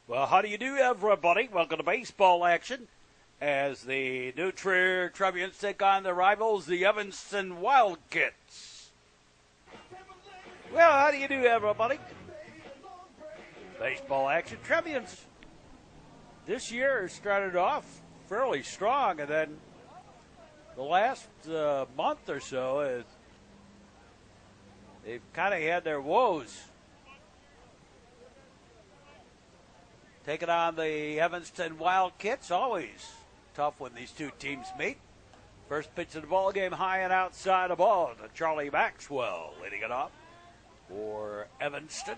Well, how do you do, everybody? Welcome to baseball action as the new Trier Trevians take on their rivals, the Evanston Wildkits. Well, how do you do, everybody? Baseball action. Trevians this year started off fairly strong, and then the last month or so, they've kind of had their woes. Taking on the Evanston Wildkits, always tough when these two teams meet. First pitch of the ball game, high and outside the ball to Charlie Maxwell, leading it off for Evanston.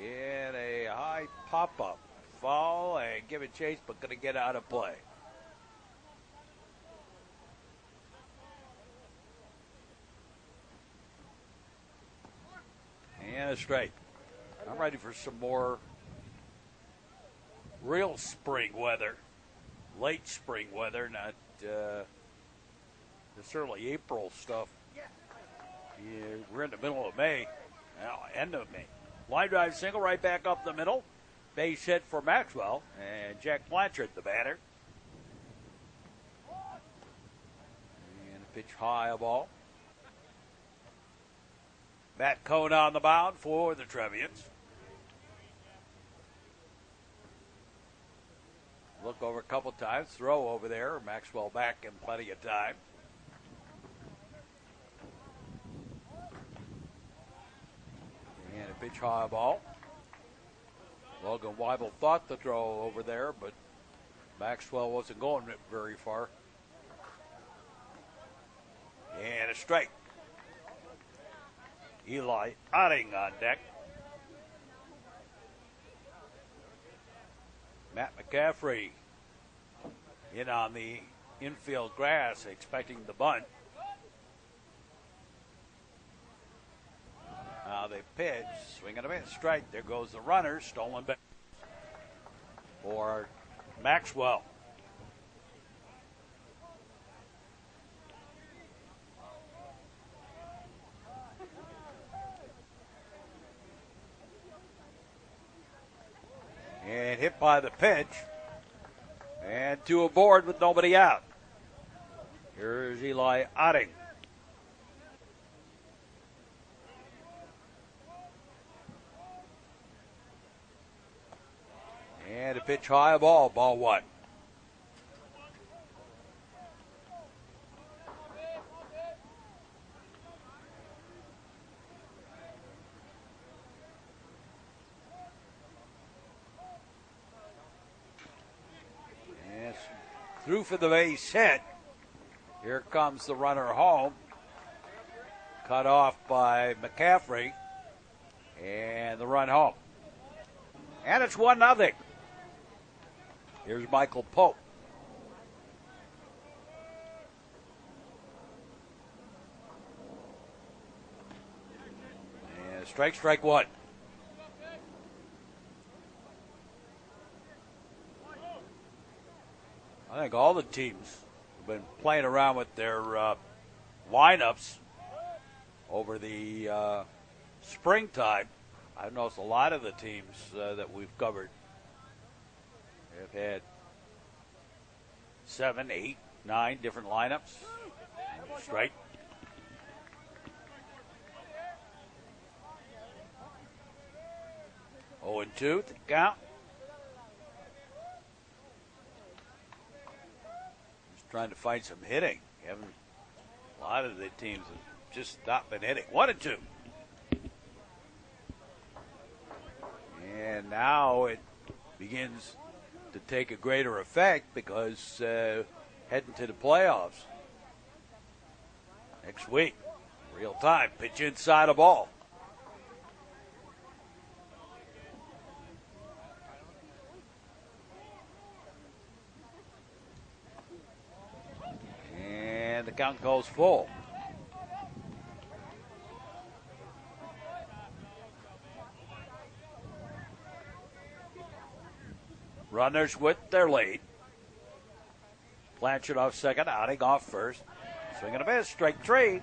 And a high pop-up, fall and give it chase, but going to get out of play. And a strike. I'm ready for some more real spring weather, late spring weather, not this early April stuff. Yeah, we're in the middle of May, now end of May. Line drive single right back up the middle. Base hit for Maxwell, and Jack Blanchard, the batter. And a pitch high a ball. Matt Cohn on the mound for the Trevians. Look over a couple times, throw over there. Maxwell back in plenty of time. And a pitch high ball. Logan Weibel thought the throw over there, but Maxwell wasn't going very far. And a strike. Eli Otting on deck. Matt McCaffrey in on the infield grass, expecting the bunt. Now they pitch, swing and a miss, strike. There goes the runner, stolen back for Maxwell. And hit by the pitch. And two aboard with nobody out. Here's Eli Otting. And a pitch high, ball one. Through for the base hit. Here comes the runner home. Cut off by McCaffrey. And the run home. And it's 1-0. Here's Michael Pope. And strike one. I think all the teams have been playing around with their lineups over the springtime. I've noticed a lot of the teams that we've covered have had 7, 8, 9 different lineups. Strike. Oh, and 2 to count. Trying to find some hitting. A lot of the teams have just not been hitting. 1-2. And now it begins to take a greater effect because heading to the playoffs next week. Real time. Pitch inside a ball. And the count goes full. Runners with their lead. Blanchard off second, Otting off first. Swing and a miss, strike 3.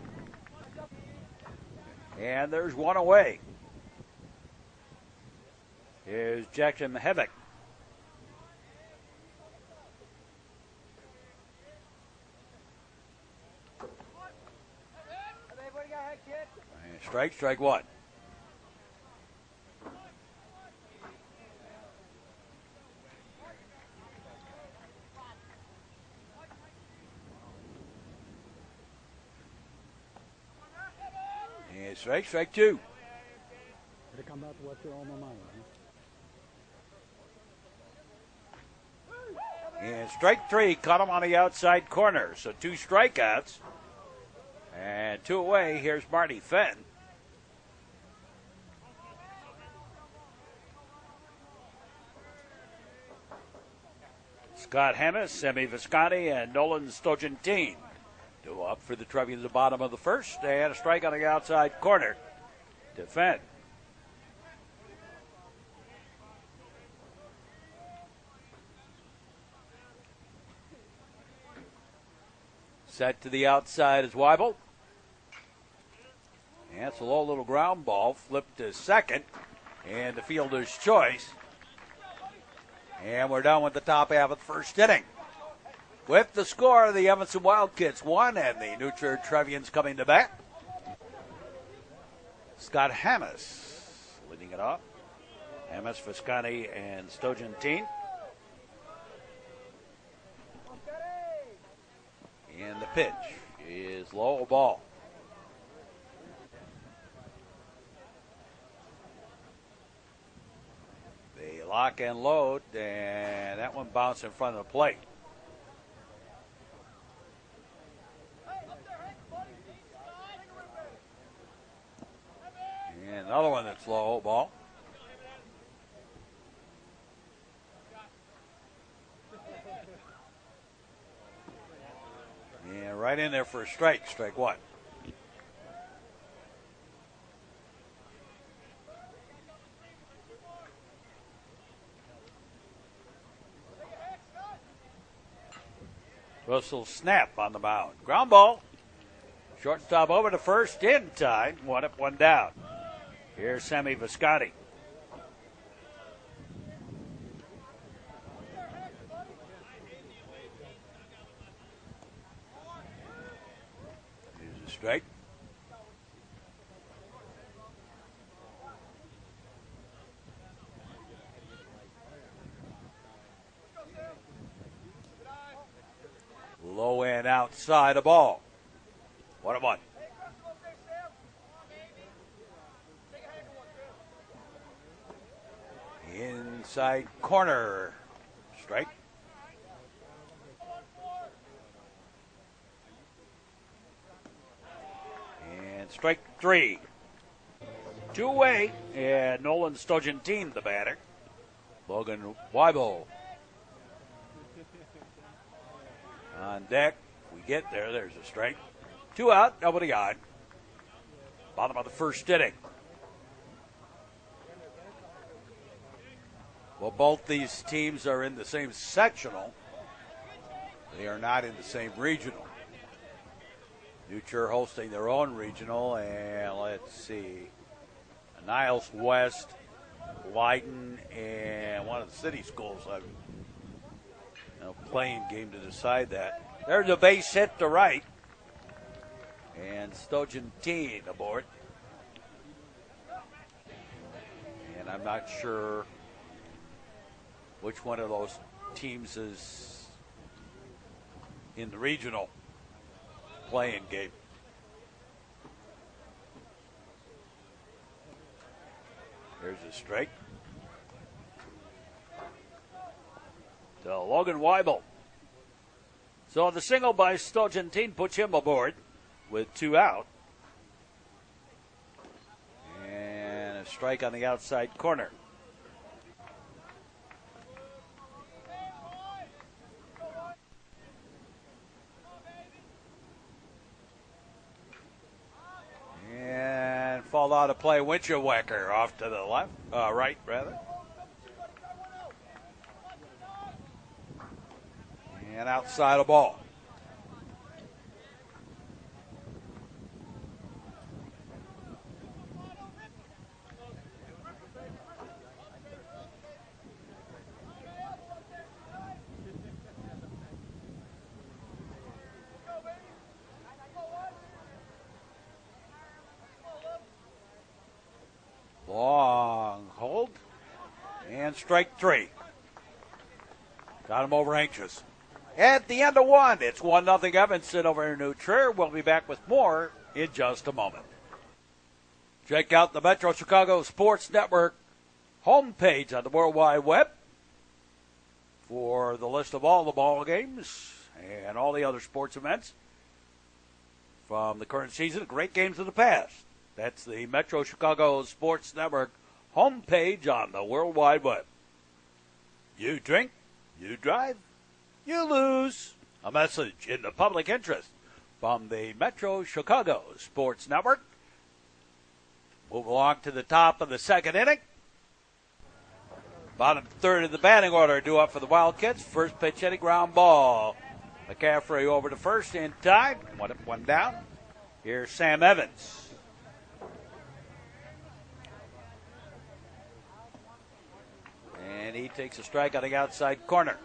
And there's one away. Here's Jackson Havoc. And strike one. And strike two. They come back to what's your alma mater, huh? And strike three, caught him on the outside corner. So 2 strikeouts. And 2 away. Here's Marty Fenn. Scott Hammes, Semi Visconti, and Nolan Stogentine. 2 up for the Trevians at the bottom of the first. And a strike on the outside corner to Fenn. Set to the outside is Weibel. And it's a low little ground ball. Flipped to second. And the fielder's choice. And we're done with the top half of the first inning. With the score, the Evanston Wildkits 1 and the New Trier Trevians coming to bat. Scott Hammes leading it off. Hammes, Visconti, and Stogentine. And the pitch is low ball. They lock and load, and that one bounced in front of the plate. And another one that's low ball. And right in there for a strike one. Russell snap on the mound. Ground ball. Shortstop over to first in time. 1 up, 1 down. Here's Semi Visconti. Here's a strike. Low and outside a ball. 1-1. Inside corner. Strike. And strike 3. 2 away. And Nolan Stogentine, the batter. Logan Weibel on deck. We get there. There's a strike. 2 out, nobody on. Bottom of the first inning. Well, both these teams are in the same sectional. They are not in the same regional. New Trier hosting their own regional, and let's see. Niles West, Leiden, and one of the city schools have playing game to decide that. There's a base hit to right. And Stogentine aboard. And I'm not sure which one of those teams is in the regional playing game. There's a strike. To Logan Weibel. So the single by Stogentine puts him aboard with 2 out. And a strike on the outside corner. And fall out of play, Winchellwecker off to the left, right rather. And outside a ball. And strike three. Got him over anxious. At the end of one, it's 1-0 Evanston over New Trier. We'll be back with more in just a moment. Check out the Metro Chicago Sports Network homepage on the World Wide Web for the list of all the ball games and all the other sports events from the current season, great games of the past. That's the Metro Chicago Sports Network homepage on the World Wide Web. You drink, you drive, you lose. A message in the public interest from the Metro Chicago Sports Network. Move along to the top of the second inning. Bottom third of the batting order due up for the Wildkits. First pitch hitting ground ball. McCaffrey over to first in time. One up, one down. Here's Sam Evans. And he takes a strike on the outside corner.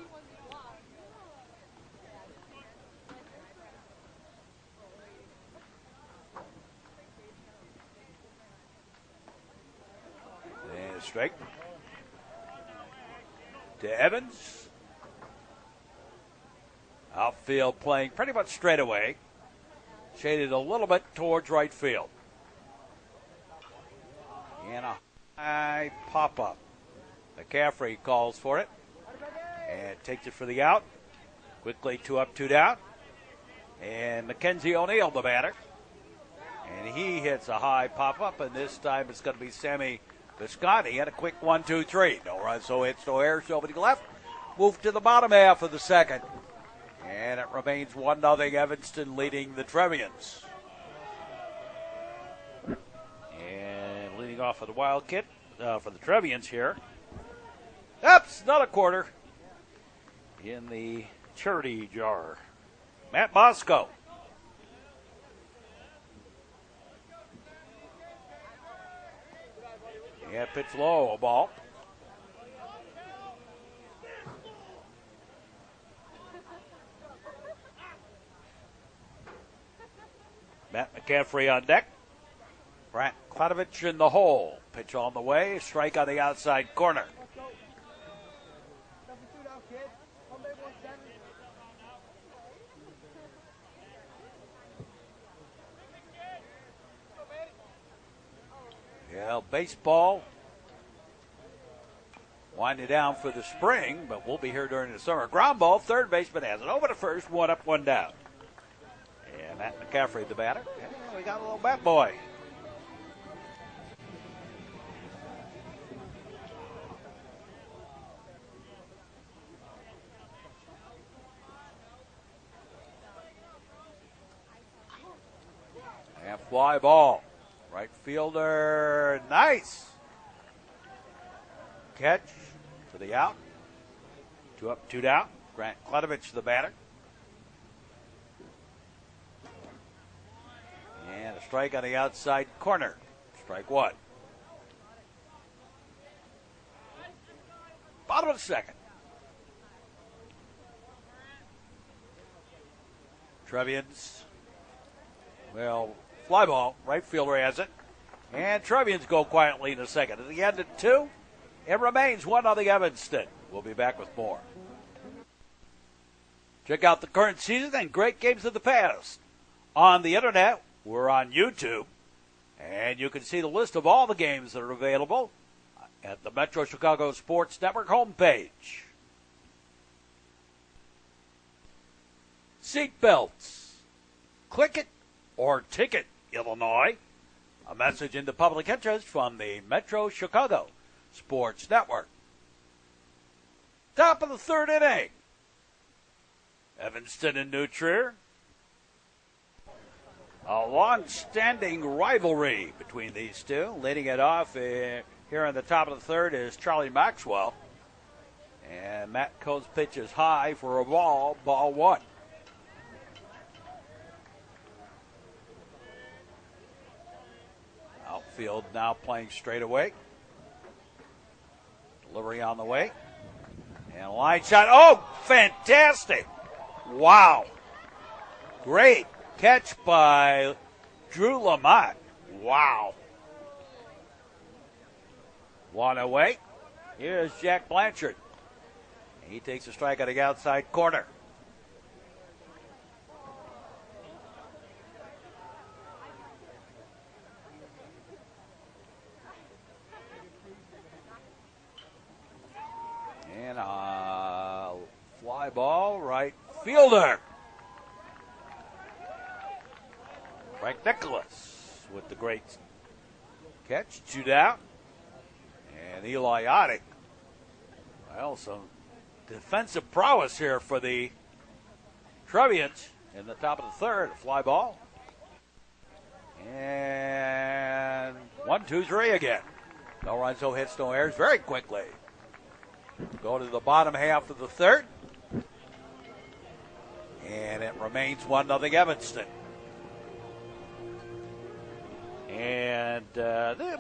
And a strike to Evans. Outfield playing pretty much straight away. Shaded a little bit towards right field. And a high pop-up. McCaffrey calls for it. And takes it for the out. Quickly 2 up, 2 down. And Mackenzie O'Neill, the batter. And he hits a high pop-up, and this time it's going to be Sammy Visconti. And a quick 1-2-3. No runs, no hits, no errors, nobody left. Move to the bottom half of the second. And it remains 1-0 Evanston leading the Trevians. And leading off of the Wildkit for the Trevians here. Oops, not a quarter in the charity jar. Matt Bosco. Yeah, pitch low, a ball. Matt McCaffrey on deck. Brant Kladovich in the hole. Pitch on the way. Strike on the outside corner. Yeah, baseball winding down for the spring, but we'll be here during the summer. Ground ball, third baseman has it. Over to first, 1 up, 1 down. And Matt McCaffrey, the batter. Yeah, we got a little bat boy. And fly ball. Right fielder, nice. Catch to the out. 2 up, 2 down. Grant Kladovich, the batter. And a strike on the outside corner. Strike 1. Bottom of the second. Trevians. Well, fly ball. Right fielder has it. And Trevians go quietly in the second. At the end of 2, it remains 1-0 Evanston. We'll be back with more. Check out the current season and great games of the past on the internet. We're on YouTube, and you can see the list of all the games that are available at the Metro Chicago Sports Network homepage. Seatbelts. Click it or ticket, Illinois. A message in the public interest from the Metro Chicago Sports Network. Top of the third inning. Evanston and New Trier. A long-standing rivalry between these two. Leading it off here on the top of the third is Charlie Maxwell. And Matt Coe's pitch is high for a ball 1. Outfield now playing straight away. Delivery on the way. And a line shot. Oh, fantastic. Wow. Great catch by Drew Lamont. Wow. 1 away. Here's Jack Blanchard. He takes a strike out of the outside corner. And a fly ball, right fielder. Frank Nicholas with the great catch, 2 down. And Eli Otting. Well, some defensive prowess here for the Trevians in the top of the third. A fly ball. And 1, 2, 3 again. No runs, no hits, no errors very quickly. Go to the bottom half of the third. And it remains 1-0 Evanston. And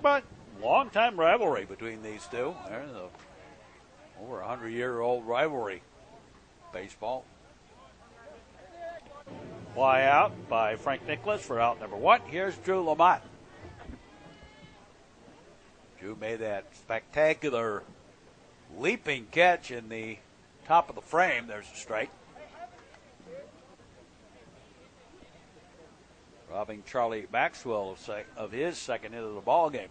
but long-time rivalry between these two. There's over 100-year-old rivalry. Baseball. Fly out by Frank Nicholas for out number 1. Here's Drew Lamont. Drew made that spectacular leaping catch in the top of the frame. There's a strike. Robbing Charlie Maxwell of his second hit of the ball game.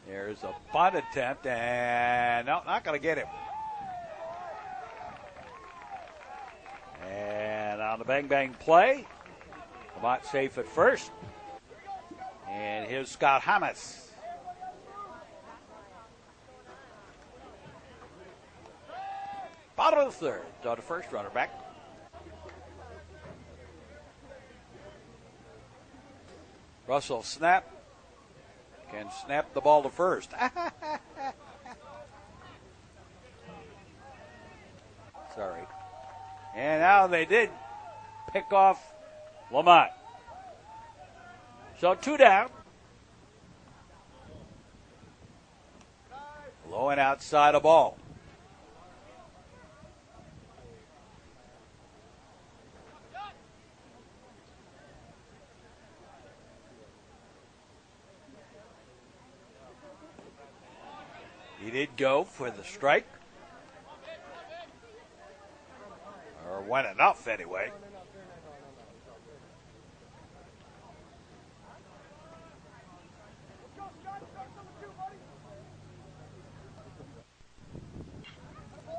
There's a bunt attempt, and no, not going to get him. And on the bang-bang play, Lamont safe at first. And here's Scott Hamas. Bottom of the third. To the first, runner back. Russell snap. Can snap the ball to first. Sorry. And now they did pick off Lamont. So 2 down. Low and outside a ball. He did go for the strike. Or went enough anyway.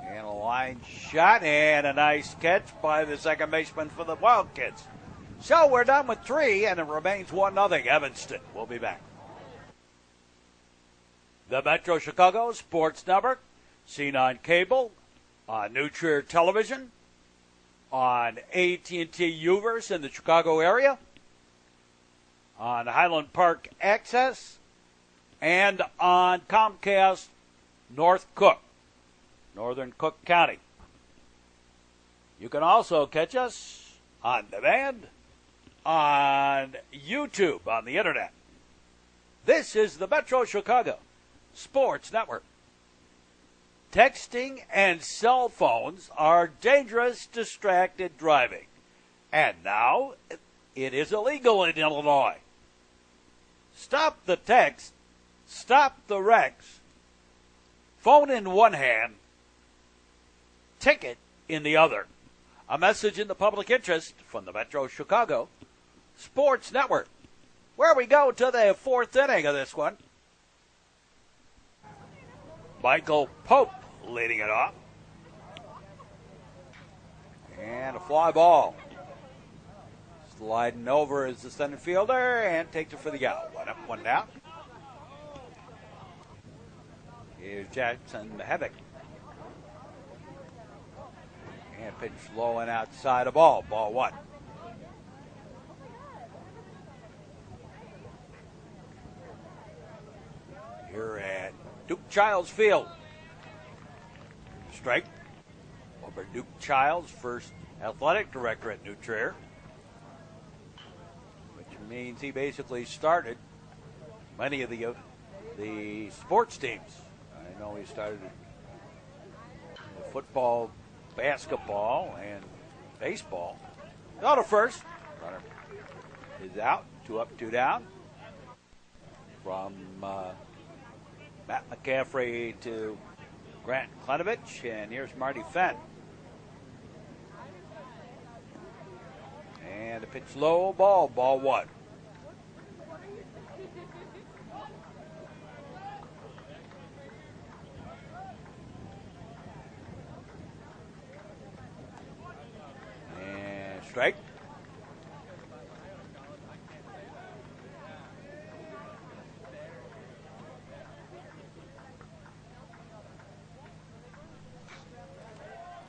And a line shot and a nice catch by the second baseman for the Wildkits. So we're done with 3 and it remains 1-0 Evanston. We'll be back. The Metro Chicago Sports Network, seen on cable, on New Trier Television, on AT&T Uverse in the Chicago area, on Highland Park Access, and on Comcast North Cook, Northern Cook County. You can also catch us on demand on YouTube on the internet. This is the Metro Chicago Sports Network. Texting and cell phones are dangerous, distracted driving. And now it is illegal in Illinois. Stop the text. Stop the wrecks. Phone in one hand. Ticket in the other. A message in the public interest from the Metro Chicago Sports Network. Where we go to the 4th inning of this one. Michael Pope leading it off. And a fly ball. Sliding over is the center fielder and takes it for the out. 1 up, 1 down. Here's Jackson Havoc. And pitch low and outside a ball. Ball 1. Here at Duke Childs Field. Strike over Duke Childs, first athletic director at New Trier, which means he basically started many of the sports teams. I know he started football, basketball, and baseball. Go to first. Runner is out. 2 up, 2 down. From Matt McCaffrey to Grant Klenovich, and here's Marty Fenn. And a pitch low, ball 1. And strike.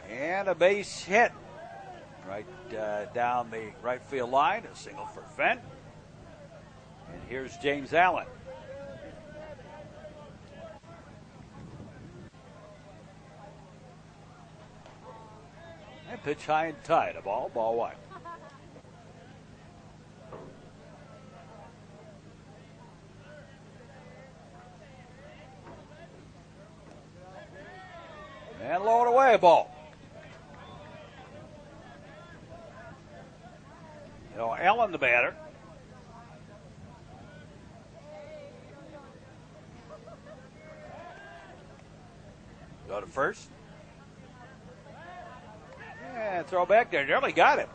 And a base hit right down the right field line. A single for Fenn. And here's James Allen. And pitch high and tight. A ball 1. And low and away, a ball. Allen the batter. Go to first. And throw back there. Nearly got him.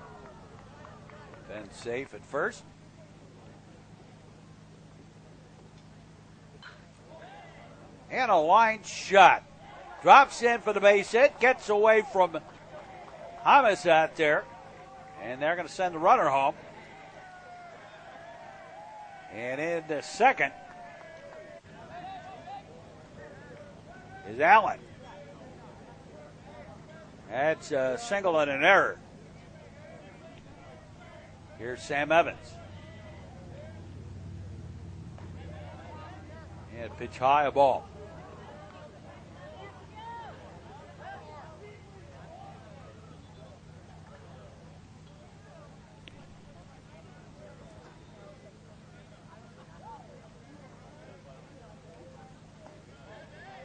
Then safe at first. And a line shot. Drops in for the base hit. Gets away from Hamas out there. And they're going to send the runner home. And in the second is Allen. That's a single and an error. Here's Sam Evans. And pitch high, a ball.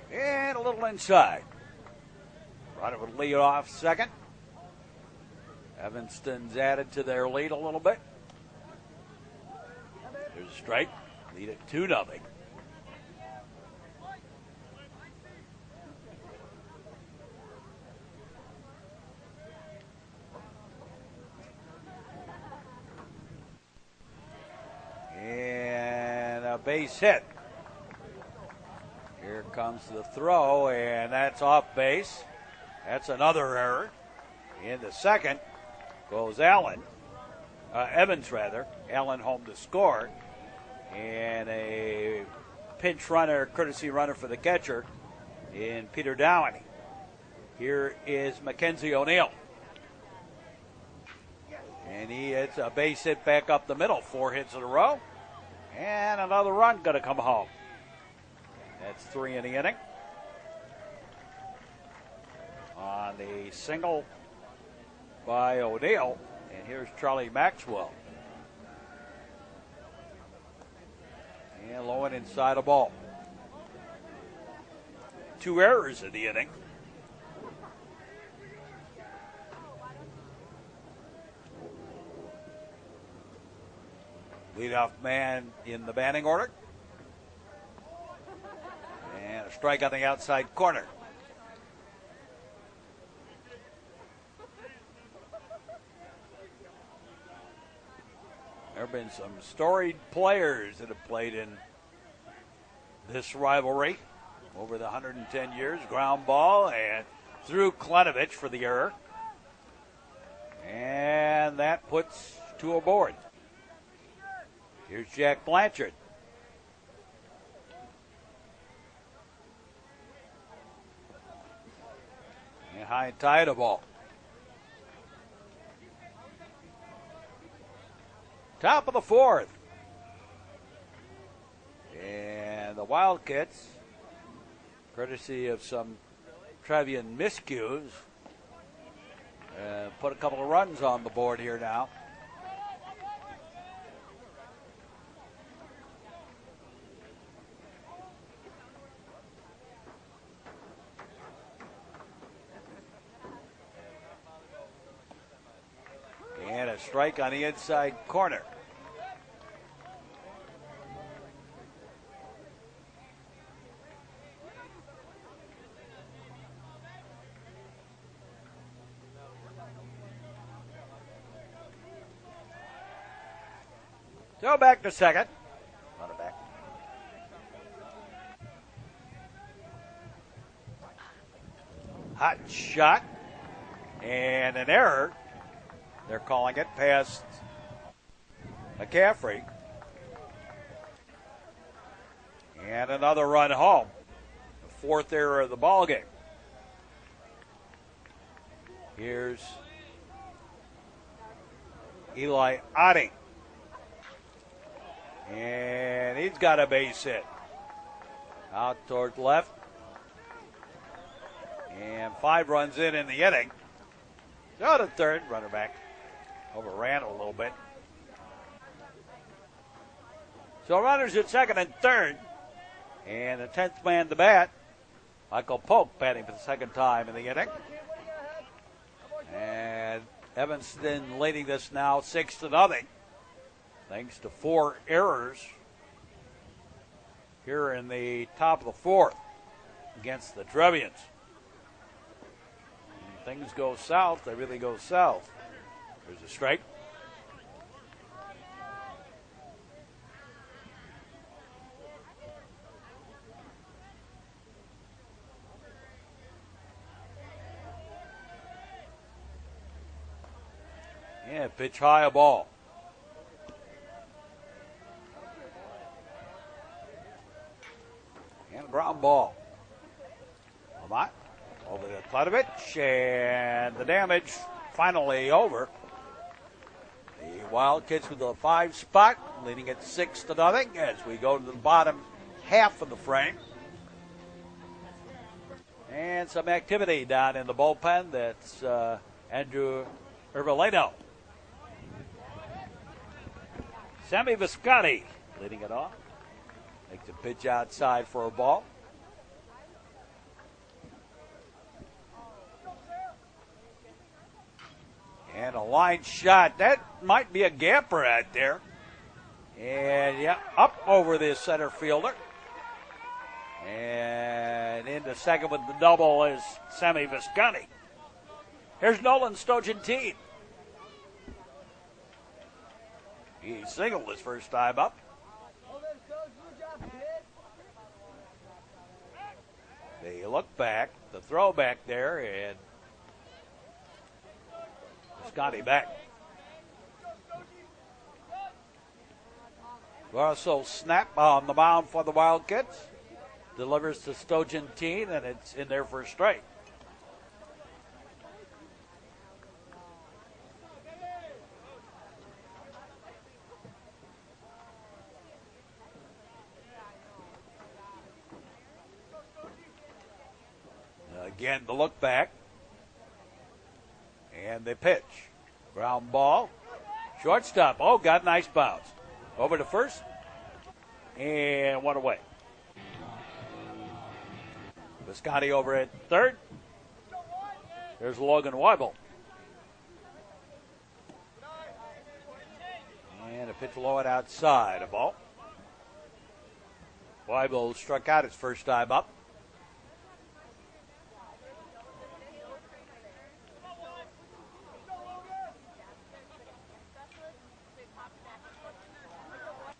And a little inside. Runner would lead off second. Evanston's added to their lead a little bit. There's a strike. Lead at 2-0. And a base hit. Here comes the throw, and that's off base. That's another error. In the second goes Allen. Evans, rather. Allen home to score. And a pinch runner, courtesy runner for the catcher in Peter Downey. Here is Mackenzie O'Neill. And he hits a base hit back up the middle. 4 hits in a row. And another run going to come home. That's 3 in the inning. On the single by O'Neill. And here's Charlie Maxwell. And low and inside a ball. 2 errors in the inning. Leadoff man in the batting order. And a strike on the outside corner. There have been some storied players that have played in this rivalry over the 110 years. Ground ball and through Klenovich for the error. And that puts 2 aboard. Here's Jack Blanchard. And high and tight a ball. Top of the 4th. And the Wildkits, courtesy of some Trevian miscues, put a couple of runs on the board here now. And a strike on the inside corner. So back to second. Runner back. Hot shot. And an error. They're calling it past McCaffrey. And another run home. The fourth error of the ball game. Here's Eli Otting. And he's got a base hit. Out toward left. And 5 runs in the inning. Out of third, runner back. Overran a little bit. So runners at second and third. And the 10th man to bat, Michael Polk, batting for the second time in the inning. And Evanston leading this now 6-0. Thanks to 4 errors here in the top of the fourth against the Trevians. When things go south, they really go south. There's a strike. Yeah, pitch high, a ball. And a ground ball. Lamont over to Klatovich, and the damage finally over. The Wildkits with the 5 spot, leading at 6-0 as we go to the bottom half of the frame. And some activity down in the bullpen. That's Andrew Ervelino. Sammy Viscotti leading it off. Makes a pitch outside for a ball. And a line shot. That might be a gamper out there. And, yeah, up over the center fielder. And into second with the double is Sammy Viscotti. Here's Nolan Stogentine. He singled his first time up. They look back, the throw back there, and Scotty back. Russell snap on the mound for the Wildcats. Delivers to Stogentine, and it's in there for a strike. Again, the look back. And they pitch. Ground ball. Shortstop. Oh, got a nice bounce. Over to first. And one away. Viscotti over at third. There's Logan Weibel. And a pitch low and outside. A ball. Weibel struck out his first time up.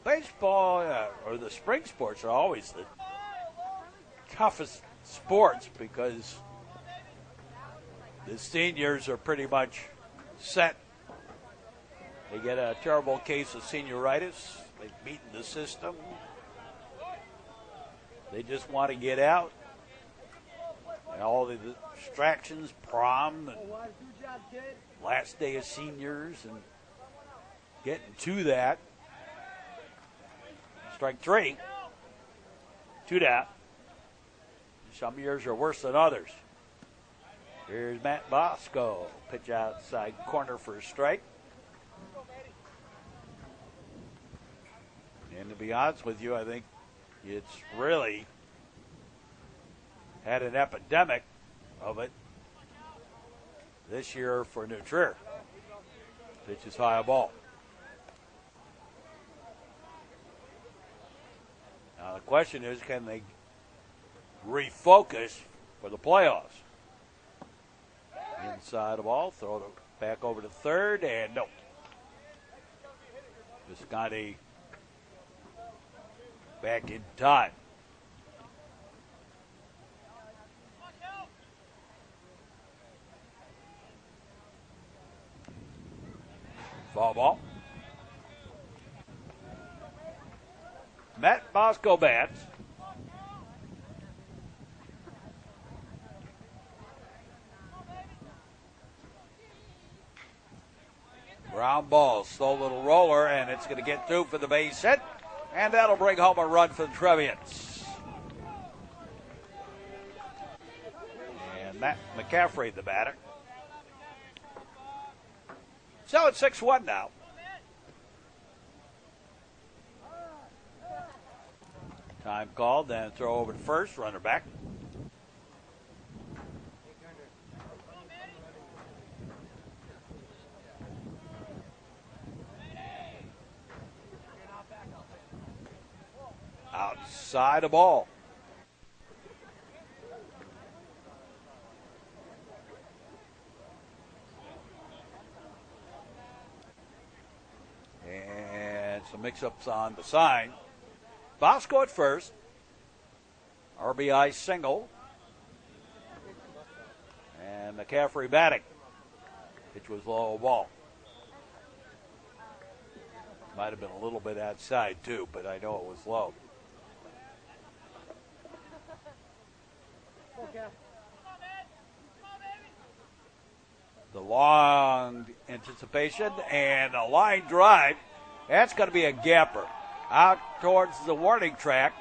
Baseball or the spring sports are always the toughest sports because the seniors are pretty much set. They get a terrible case of senioritis. They've beaten the system. They just want to get out. And all the distractions, prom, and last day of seniors, and getting to that. Strike 3. 2 down. Some years are worse than others. Here's Matt Bosco. Pitch outside corner for a strike. And to be honest with you, I think it's really had an epidemic of it this year for New Trier. Pitch is high, a ball. Now the question is, can they refocus for the playoffs? Inside the ball, throw it back over to third, and no. Viscotti back in time. Foul ball. Matt Bosco bats. Ground ball, slow little roller, and it's going to get through for the base hit, and that'll bring home a run for the Trevians. And Matt McCaffrey, the batter. So it's 6-1 now. Time called, then throw over to first, runner back. Outside a ball. And some mix-ups on the sign. Bosco at first. RBI single. And McCaffrey batting. Pitch was low ball. Might have been a little bit outside too, but I know it was low. The long anticipation and a line drive. That's going to be a gapper. Out towards the warning track.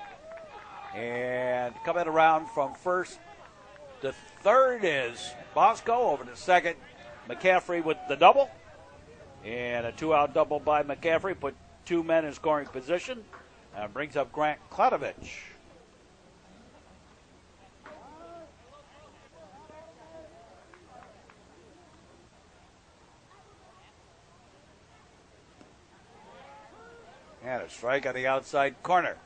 And coming around from first to third is Bosco. Over to second, McCaffrey with the double. And a two-out double by McCaffrey. Put two men in scoring position. And brings up Grant Klatovich. And a strike on the outside corner.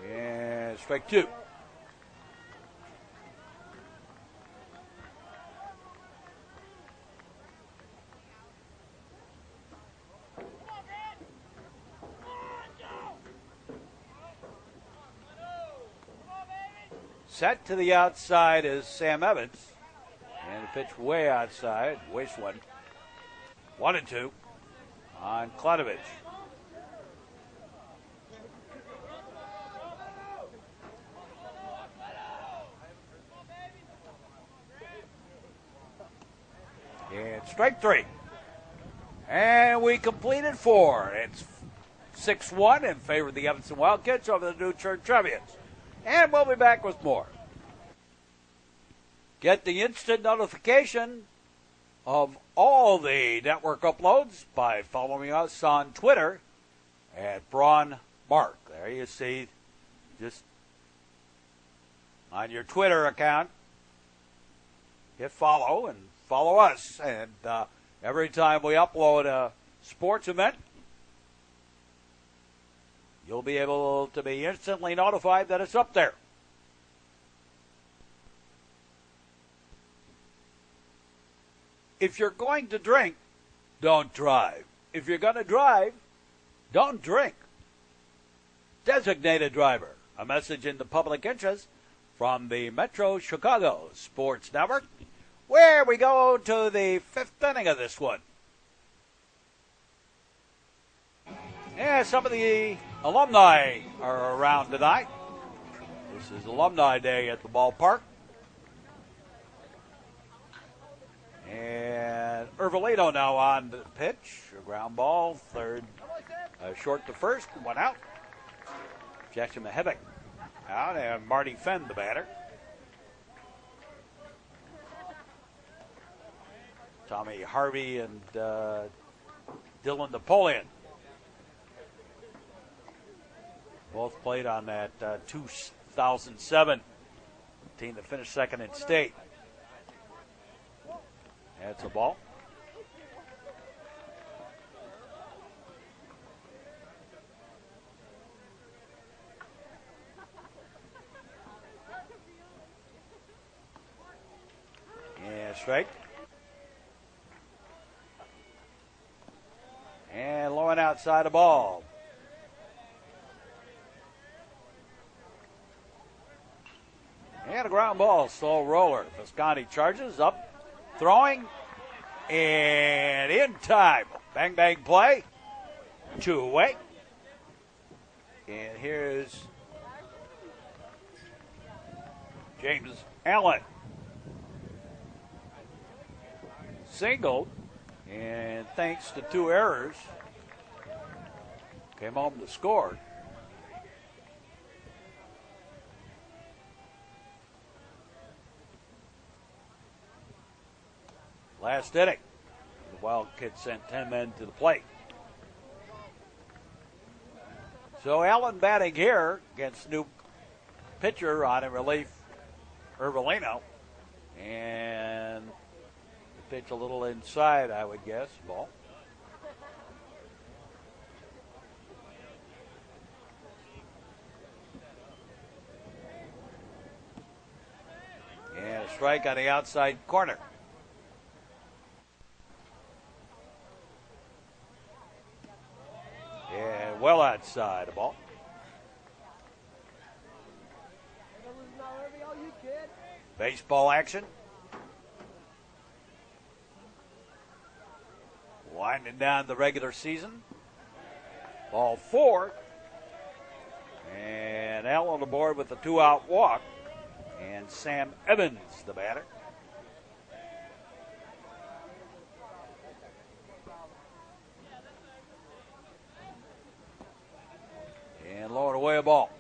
And strike two. Set to the outside is Sam Evans. And the pitch way outside. Waste one. 1-2 on Klatovich. And strike three. And we completed four. It's 6-1 in favor of the Evanston Wildkits over the new Trier Trevians. And we'll be back with more. Get the instant notification of all the network uploads by following us on Twitter at Braun Mark. There you see, just on your Twitter account, hit follow and follow us. And every time we upload a sports event, you'll be able to be instantly notified that it's up there. If you're going to drink, don't drive. If you're going to drive, don't drink. Designated driver. A message in the public interest from the Metro Chicago Sports Network, where we go to the fifth inning of this one. Yeah, some of the alumni are around tonight. This is Alumni Day at the ballpark. And Ervelino now on the pitch. A ground ball, third, short to first, one out. Jackson Mahevic out, and Marty Fenn, the batter. Tommy Harvey and Dylan Napoleon both played on that 2007 team that finished second in state. That's a ball. strike. And low and outside the ball. And a ground ball, slow roller. Visconti charges up, throwing, and in time. Bang, bang play. 2 away. And here's James Allen. Singled, and thanks to 2 errors, came home to score. Last inning, the Wildcats sent 10 men to the plate. So Allen batting here against new pitcher on in relief, Irvelino. And the pitch a little inside, I would guess, ball. And a strike on the outside corner. And well outside the ball. Baseball action. Winding down the regular season. Ball 4. And Allen on the board with a 2-out walk. And Sam Evans, the batter. And lowering away a ball.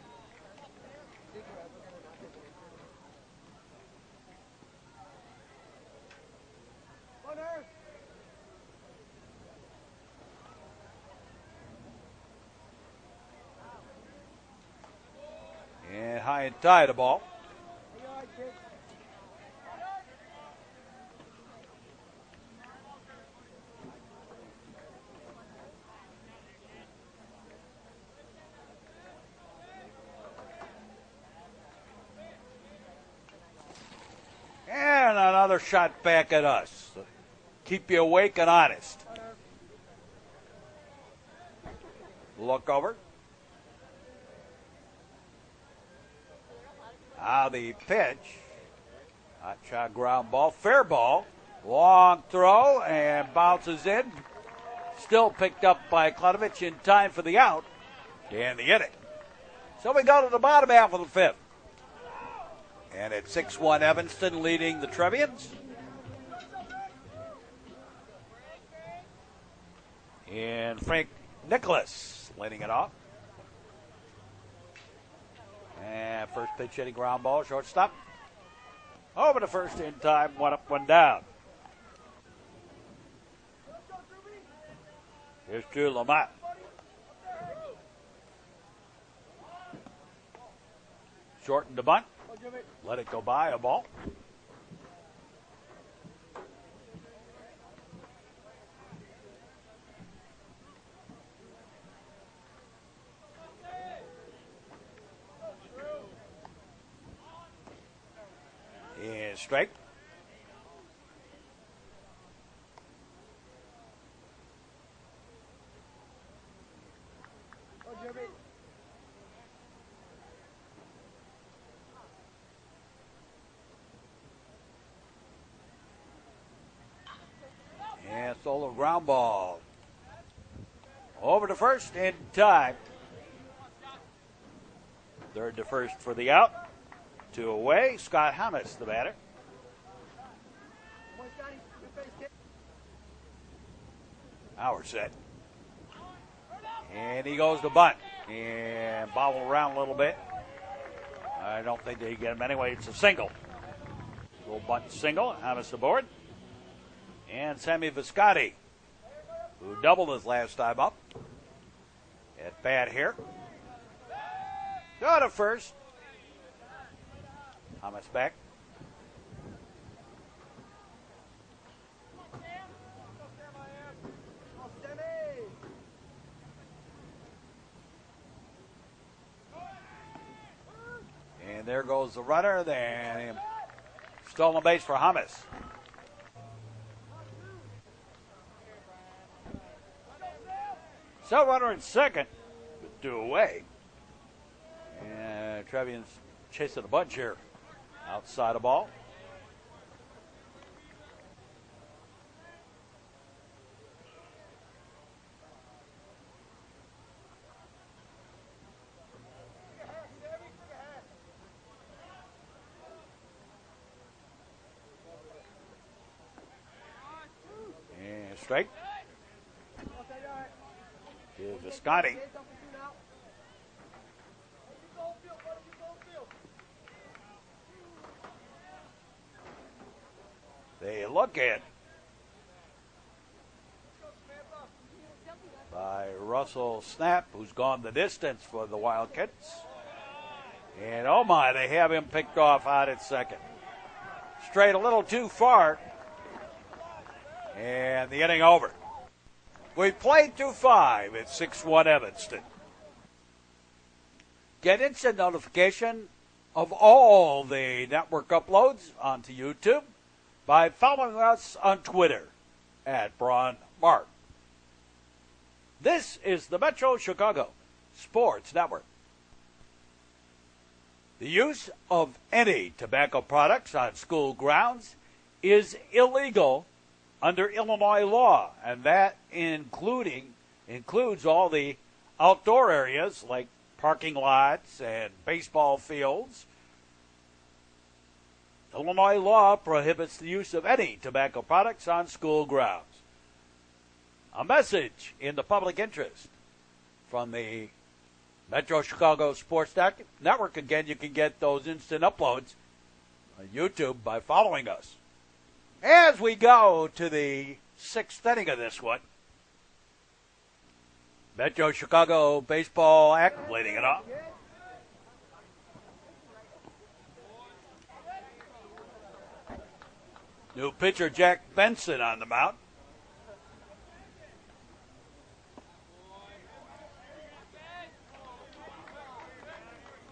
And high and tight a ball. And another shot back at us. Keep you awake and honest. Look over. Now the pitch. Hot shot ground ball. Fair ball. Long throw and bounces in. Still picked up by Klunovich in time for the out. And the inning. So we go to the bottom half of the 5th. And it's 6-1 Evanston leading the Trevians. And Frank Nicholas leading it off. And first pitch hitting ground ball, shortstop. Over to first in time, 1 up, 1 down. Here's to Lamont. Shortened to bunt. Let it go by, a ball. And strike. And solo ground ball. Over to first in time. Third to first for the out. 2 away. Scott Hamas, the batter. Now we're set. And he goes to bunt. And bobble around a little bit. I don't think they get him anyway. It's a single. Little bunt single. Hamas aboard. And Sammy Visconti, who doubled his last time up. At bat here. Go to first. Hamas back. And there goes the runner. Then stolen base for Hamas. So runner in second, with 2 away. And Trevians chasing a bunch here. Outside the ball. And straight. To Visconti. They look at by Russell Snap, who's gone the distance for the Wildkits. And oh my, they have him picked off out at second. Straight a little too far. And the inning over. We played through 5 at 6-1 Evanston. Get instant notification of all the network uploads onto YouTube by following us on Twitter at Braun Mark. This is the Metro Chicago Sports Network. The use of any tobacco products on school grounds is illegal under Illinois law, and that includes all the outdoor areas like parking lots and baseball fields. Illinois law prohibits the use of any tobacco products on school grounds. A message in the public interest from the Metro Chicago Sports Network. Again, you can get those instant uploads on YouTube by following us. As we go to the 6th inning of this one, Metro Chicago baseball act leading it off. New pitcher Jack Benson on the mound.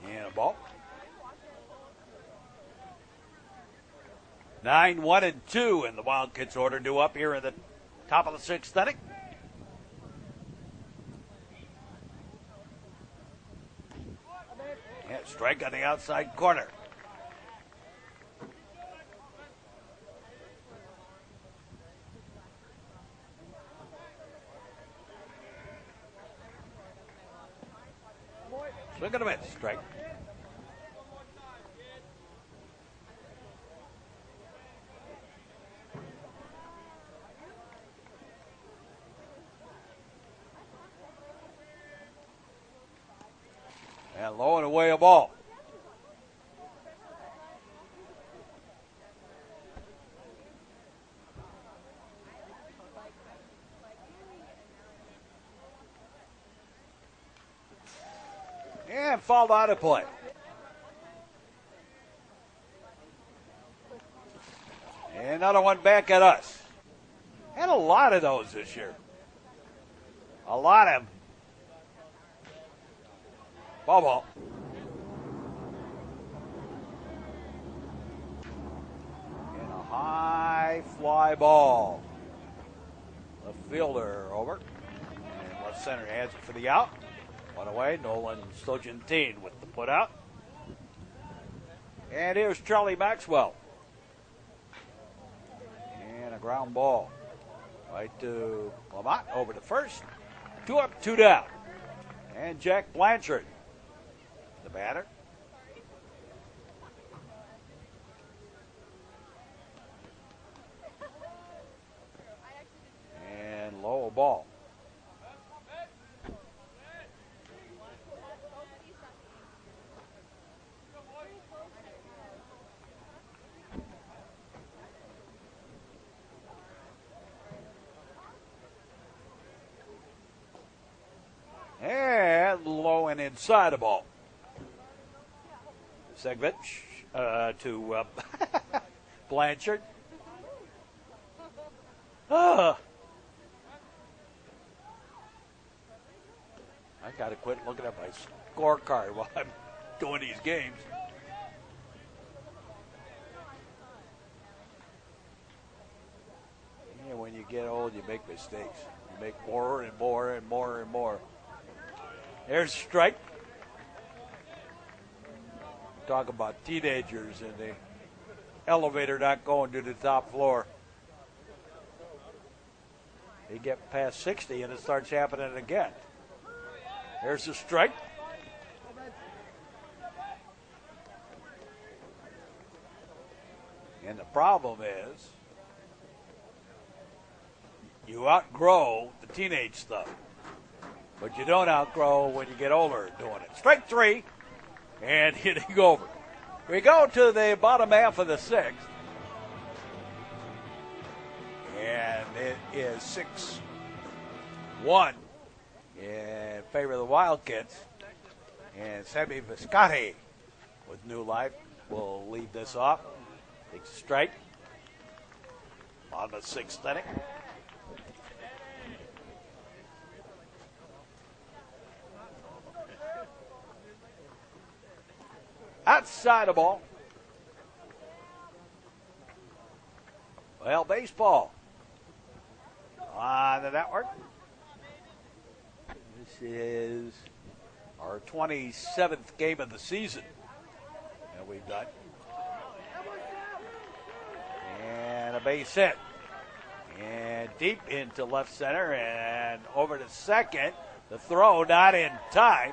And a ball. 9-1-2, and the Wildkits order due up here in the top of the 6th inning. Yeah, strike on the outside corner. Swing and a miss, strike. And low and away a ball. And fouled out of play. And another one back at us. Had a lot of those this year. A lot of them. Ball. And a high fly ball. Left fielder over. And left center has it for the out. One away. Nolan Stojantine with the put out. And here's Charlie Maxwell. And a ground ball. Right to Lamont over to first. 2 up, 2 down. And Jack Blanchard, the batter. And low a ball. And low and inside the ball. Segment to Blanchard. I got to quit looking at my scorecard while I'm doing these games. Yeah, when you get old, you make mistakes. You make more and more and more and more. There's a strike. Talk about teenagers in the elevator not going to the top floor. They get past 60 and it starts happening again. There's a strike. And the problem is you outgrow the teenage stuff, but you don't outgrow when you get older doing it. Strike three and hitting over. We go to the bottom half of the sixth. And it is 6-1 in favor of the Wildkits. And Sammy Viscotti with new life will lead this off. Takes a strike on the sixth inning. Outside the ball. Well, baseball on the network. This is our 27th game of the season that we've done. And a base hit. And deep into left center and over to second. The throw not in time.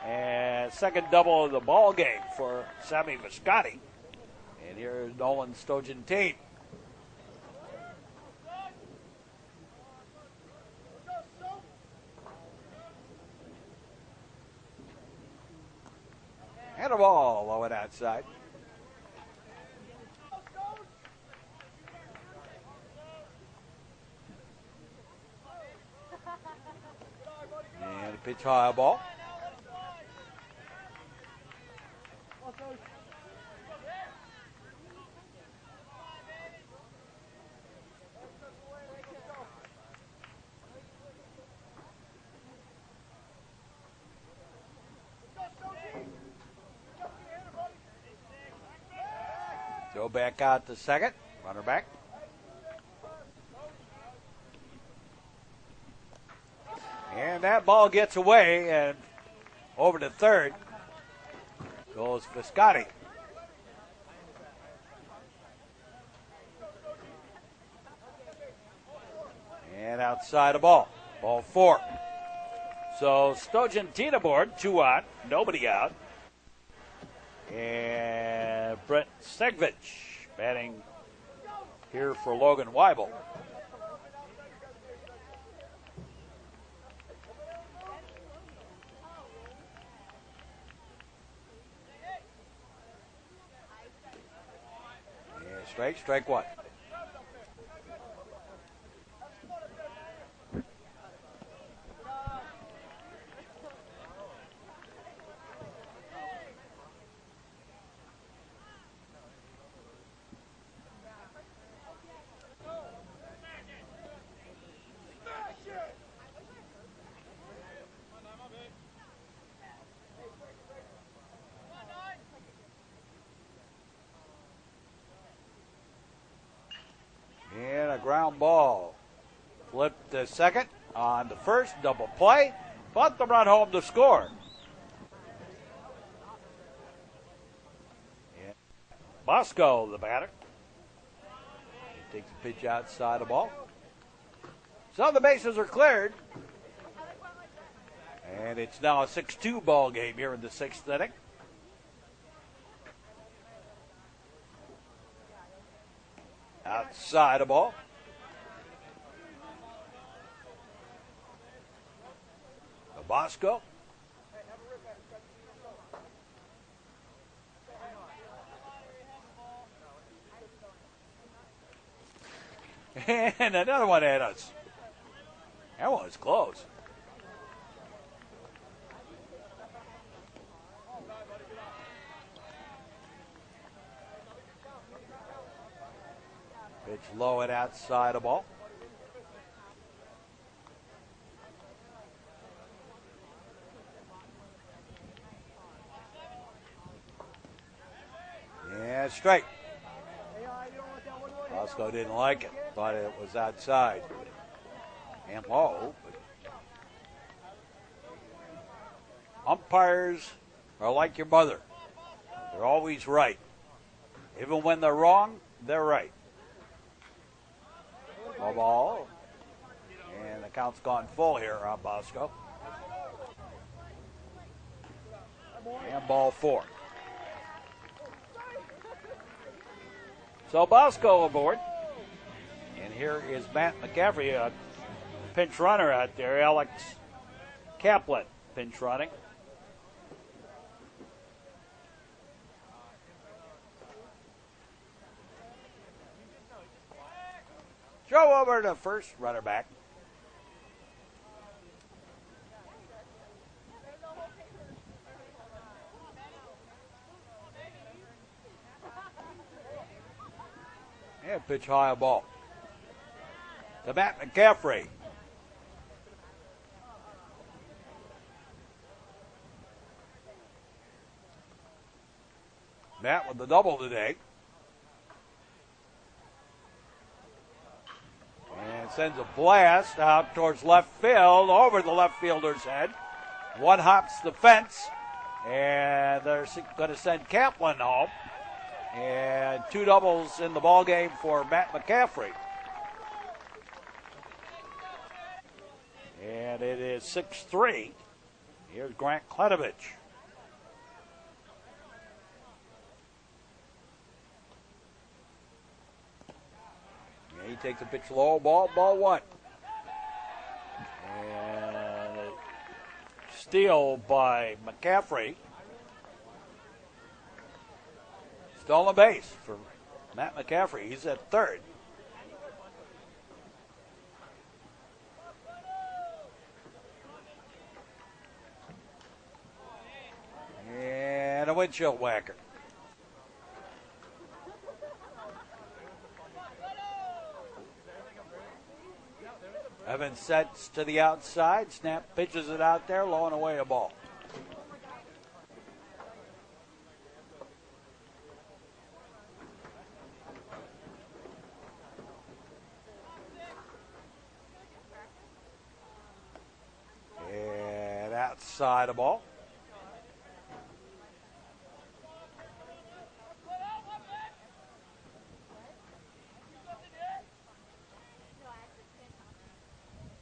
And second double of the ball game for Sammy Viscotti. And here's Nolan Stojan-Tate. And a ball low and outside. And a pitch high ball. Go back out to second. Runner back. And that ball gets away and over to third goes Viscotti. And outside the ball. Ball four. So Stojan-Tate aboard. 2 out. Nobody out. And Brent Stegvich batting here for Logan Weibel. And strike one. Ground ball. Flipped to second on the first, double play, but the run home to score. And Bosco, the batter. He takes a pitch outside the ball. So the bases are cleared. And it's now a 6-2 ball game here in the sixth inning. Outside the ball. Bosco. And another one at us. That one was close. Pitch low and outside the ball. And strike. Bosco didn't like it. Thought it was outside. and low. But umpires are like your mother. They're always right. Even when they're wrong, they're right. No ball. And the count's gone full here on Bosco. And ball 4. So Bosco aboard. And here is Matt McCaffrey, a pinch runner out there. Alex Kaplan pinch running. Throw over to first, runner back. And pitch high ball to Matt McCaffrey. Matt with the double today. And sends a blast out towards left field, over the left fielder's head. One hops the fence, and they're going to send Kaplan home. And 2 doubles in the ball game for Matt McCaffrey. And it is 6-3. Here's Grant Kletovich. He takes a pitch low, ball 1. And a steal by McCaffrey. Stolen base for Matt McCaffrey. He's at third. And a windshield whacker. Evans sets to the outside. Snap pitches it out there, low and away a ball. And outside a ball.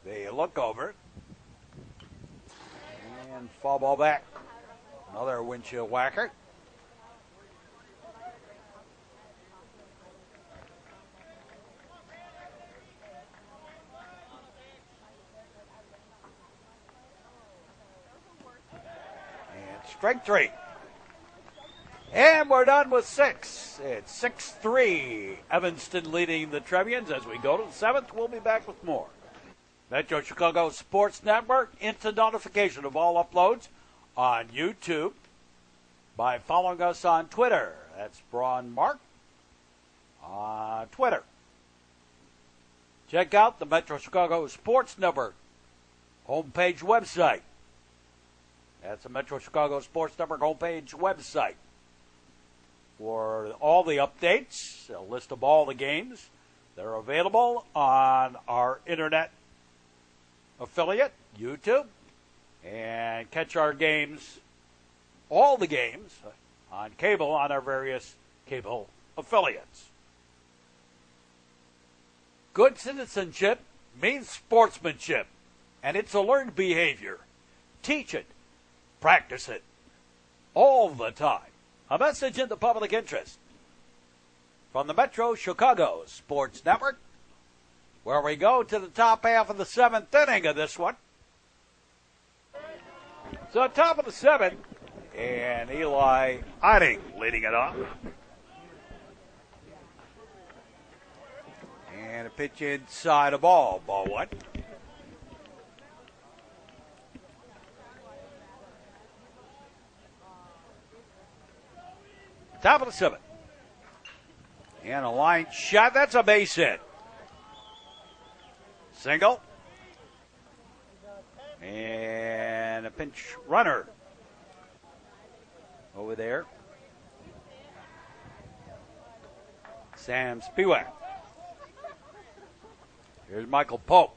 They look over it. And foul ball back. Another windshield whacker. And strike 3. And we're done with 6. It's 6-3. Evanston leading the Trevians. As we go to the 7th, we'll be back with more. Metro Chicago Sports Network, instant notification of all uploads on YouTube by following us on Twitter. That's Braun Mark on Twitter. Check out the Metro Chicago Sports Network homepage website. That's the Metro Chicago Sports Network homepage website for all the updates, a list of all the games. They're available on our internet affiliate, YouTube, and catch our games, all the games, on cable on our various cable affiliates. Good citizenship means sportsmanship, and it's a learned behavior. Teach it, practice it, all the time. A message in the public interest from the Metro Chicago Sports Network, where we go to the top half of the 7th inning of this one. So top of the 7th, and Eli Otting leading it off. And a pitch inside a ball 1. Top of the 7th. And a line shot, that's a base hit. Single. And a pinch runner over there. Sam Spiewak. Here's Michael Pope.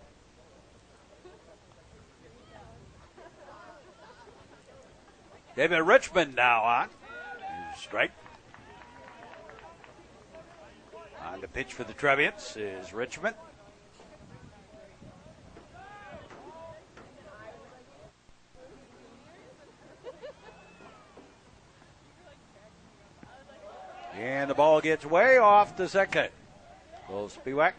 David Richmond now on. Strike. On the pitch for the Trevians is Richmond. And the ball gets way off the second. Little Spiewak.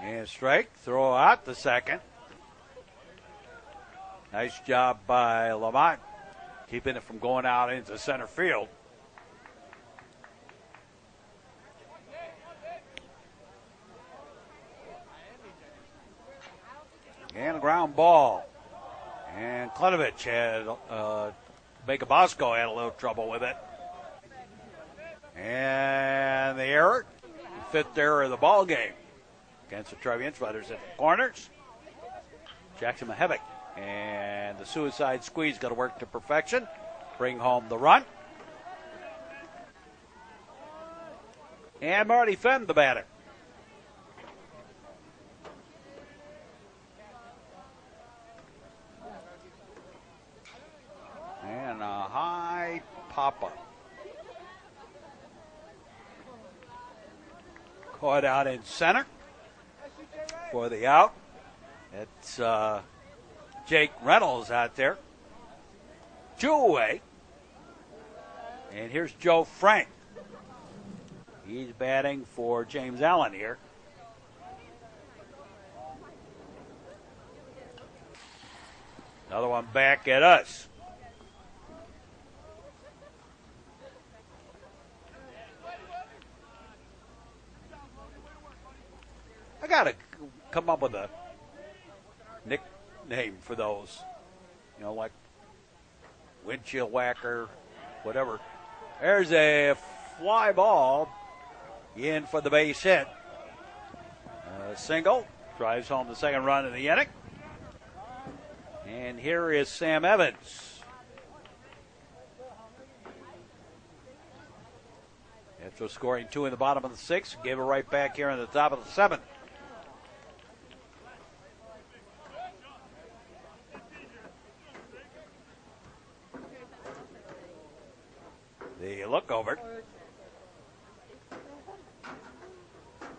And strike, throw out the second. Nice job by Lamont, keeping it from going out into center field. And a ground ball. And Klenovich had, Baker Bosco had a little trouble with it. And the error, the fifth error of the ball game against the Trevians. Runners at the corners. Jackson Mahevic. And the suicide squeeze got to work to perfection. Bring home the run. And Marty Fenn, the batter. And a high pop-up. Caught out in center for the out. It's Jake Reynolds out there. 2 away. And here's Joe Frank. He's batting for James Allen here. Another one back at us. I got to come up with a nickname for those. You know, like windshield whacker, whatever. There's a fly ball in for the base hit. Single. Drives home the second run of the inning. And here is Sam Evans. After scoring 2 in the bottom of the 6th, gave it right back here in the top of the 7th. The look over.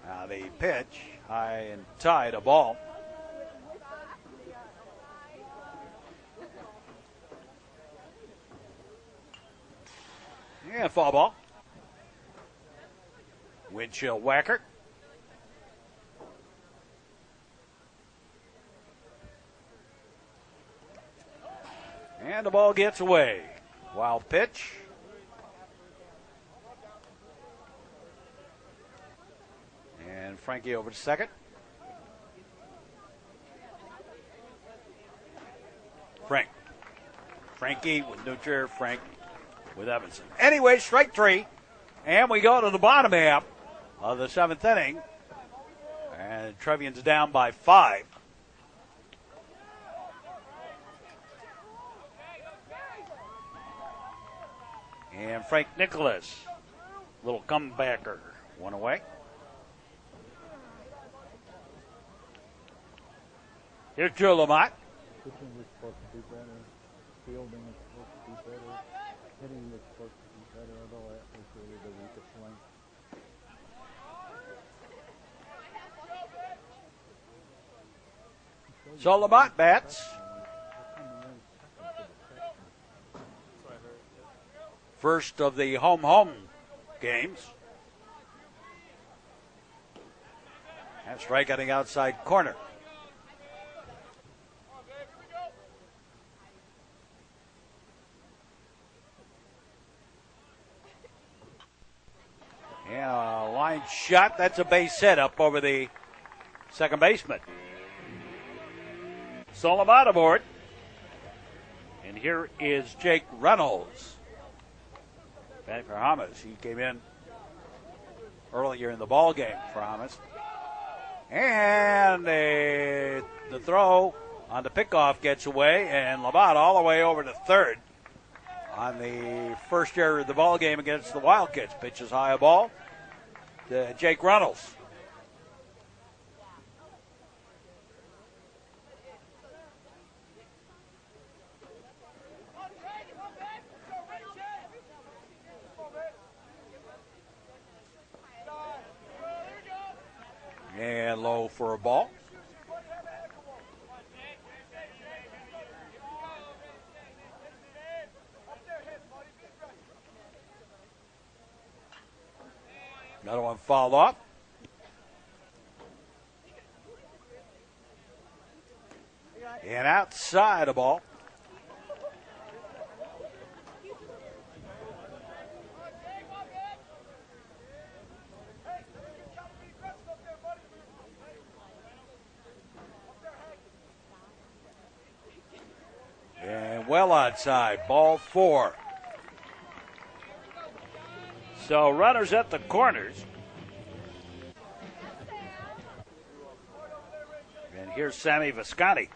Now the pitch, high and tight, a ball. Yeah, foul ball. Windshield whacker. And the ball gets away. Wild pitch. And Frankie over to second. Frankie with Nutcher, Frank with Evanston. Anyway, strike 3. And we go to the bottom half of the 7th inning. And Trevians down by 5. And Frank Nicholas, little comebacker, 1 away. Here's Joe Lamont. Pitching was supposed to be better. Fielding was supposed to be better. Hitting was supposed to be better, although that was really the weakest link. So Lamont bats. First of the home games. And strike on the outside corner. Yeah, line shot. That's a base hit up over the second baseman. So Lamont aboard. And here is Jake Reynolds. Back for Hamas. He came in earlier in the ball game for Hamas. And the throw on the pickoff gets away, and Lamont all the way over to third. on the first error of the ball game against the Wildcats. Pitches high a ball to Jake Reynolds. And low for a ball. Another one fouled off. And outside a ball. And well outside, ball 4. So runners at the corners. And here's Sammy Visconti.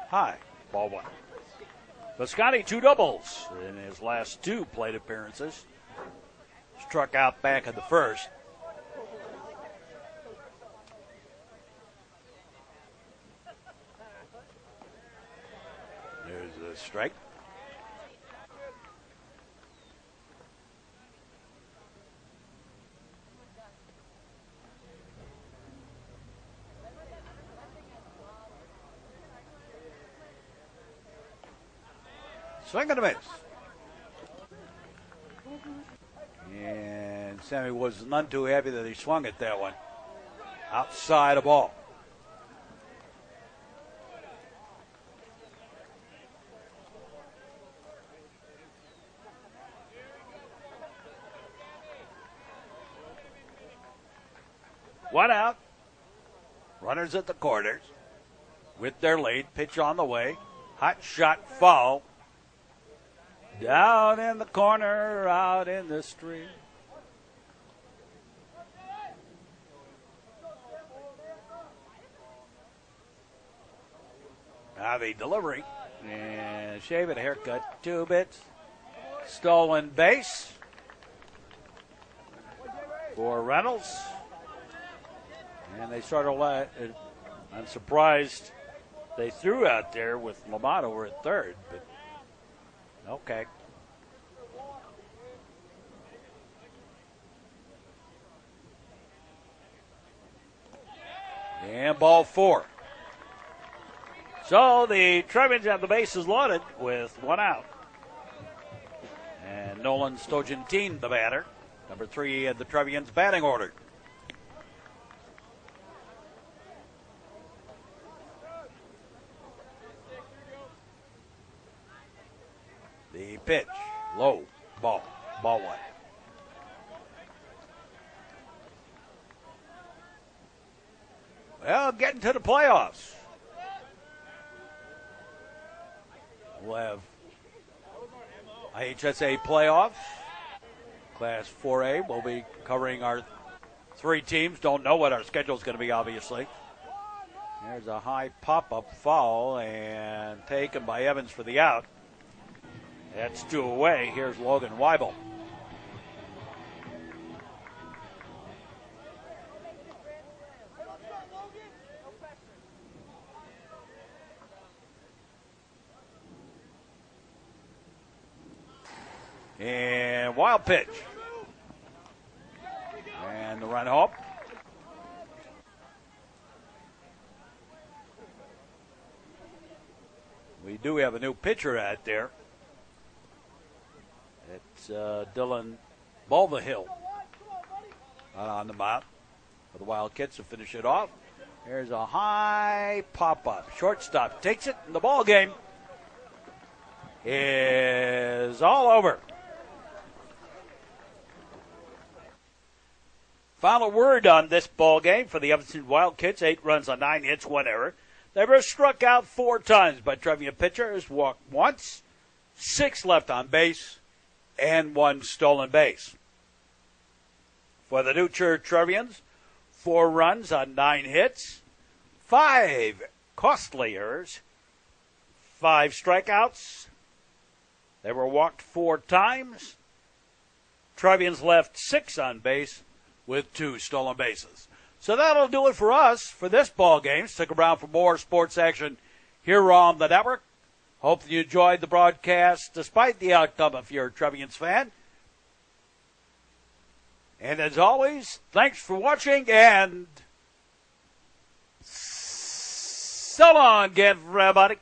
High, Ball 1. Visconti 2 doubles in his last 2 plate appearances. struck out back in the first. There's a strike. Swing and a miss. And Sammy was none too happy that he swung at that one. Outside a ball. One out. Runners at the corners with their lead. Pitch on the way. Hot shot foul. Down in the corner, out in the street. Now the delivery. And shave it, haircut, 2 bits. Stolen base for Reynolds. And they sort of I'm surprised they threw out there with Lamont over at third, but okay. And ball 4. So the Trevians have the bases loaded with 1 out. And Nolan Stogentine, the batter. Number 3 in the Trevians batting order. The pitch, low, ball 1. Well, getting to the playoffs. We'll have IHSA playoffs. Class 4A. We'll be covering our 3 teams. Don't know what our schedule is going to be, obviously. There's a high pop-up foul and taken by Evans for the out. That's 2 away. Here's Logan Weibel. And wild pitch. And the run home. We do have a new pitcher out there. It's Dylan Bulverhill on the mound for the Wildcats to finish it off. There's a high pop-up. Shortstop takes it, and the ball game is all over. Final word on this ball game for the Evanston Wildkits. 8 runs on 9 hits, 1 error. They were struck out 4 times by Trevian pitchers. Walked once, 6 left on base, and 1 stolen base. For the new Trier Trevians, 4 runs on 9 hits, 5 costly errors, 5 strikeouts. They were walked 4 times. Trevians left 6 on base with 2 stolen bases. So that'll do it for us for this ball game. Stick around for more sports action here on the network. Hope you enjoyed the broadcast despite the outcome if you're a Trevians fan. And as always, thanks for watching, and so long again for everybody.